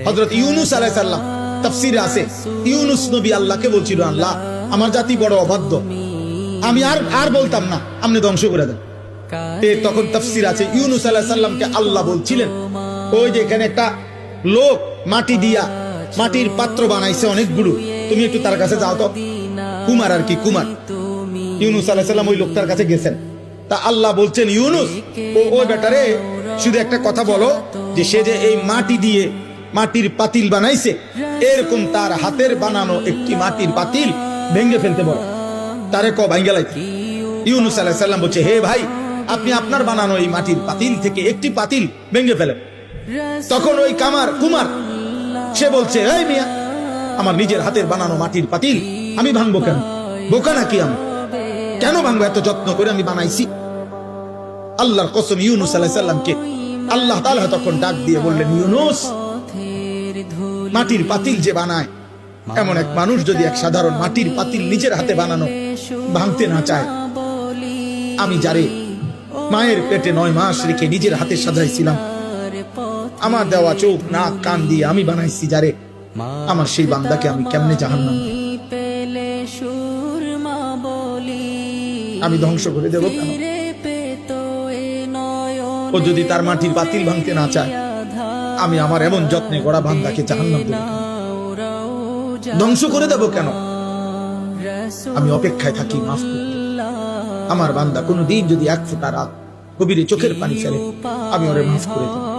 হযরত ইউনূস আলাইহিস সালাম তাফসীরে আছে, ইউনূস নবী আল্লাহকে বলছিল, আল্লাহ আমার জাতি বড় অবাধ্য, আমি আর বলতাম না, আপনি ধ্বংস করে দেন। তখন তাফসীর আছে ইউনূস আলাইহিস সালামকে আল্লাহ বলছিলেন, ওই যে এখানে একটা লোক মাটি দিয়া মাটির পাত্র বানাইছে অনেকগুলো, তুমি একটু তার কাছে যাও তো। কুমার আর কি, কুমার। ইউনূস আলাইহিস সালাম ওই লোকটার কাছে গেছেন। তা আল্লাহ বলছেন, ইউনূস ওই বেটারে শুধু একটা কথা বলো, যে সে যে এই মাটি দিয়ে মাটির পাতিল বানাইছে, এরকম তার হাতের বানানো একটি মাটির পাতিল ভেঙে ফেলতে বলো, তারে ক ভাঙ্গে লাইতে। ইউনূস আলাইহিস সালাম বলছে, হে ভাই, আপনি আপনার বানানো এই মাটির পাতিল থেকে একটি পাতিল ভেঙে ফেলেন। তখন ওই কুমার সে বলছে, এই মিয়া, আমার নিজের হাতের বানানো মাটির পাতিল আমি ভাঙবো কেন? বোকা নাকি আমি? কেন ভাঙবো? এত যত্ন করে আমি বানাইছি। আল্লাহর কসম, ইউনূস আলাইহিস সালামকে আল্লাহ তাআলা তখন ডাক দিয়ে বললেন, ইউনূস, মাটির পাতিল যে বানায়, এমন এক মানুষ যদি এক সাধারণ মাটির পাতিল নিজের হাতে বানানো ভাঙতে না চায়, আমি যারে মায়ের পেটে 9 মাস রেখে নিজের হাতে সাজাইছিলাম, আমার দেওয়া চোখ নাক কান দিয়ে আমি বানাইছি যারে, আমার সেই বান্দাকে আমি কেমনে জাহান্নাম আমি ধ্বংস করে দেব কেন? ও যদি তার মাটির পাতিল ভাঙতে না চায়, আমি আমার এমন যত্নে গড়া বান্দাকে জাহান্নাম দেব কেন? ধ্বংস করে দেব কেন? আমি অপেক্ষায় থাকি মাফ করতে। আমার বান্দা কোনদিন যদি 1 ফোঁটা রাত গভীরে চোখের পানি ফেলে, আমি ওরে মাফ করে দেব।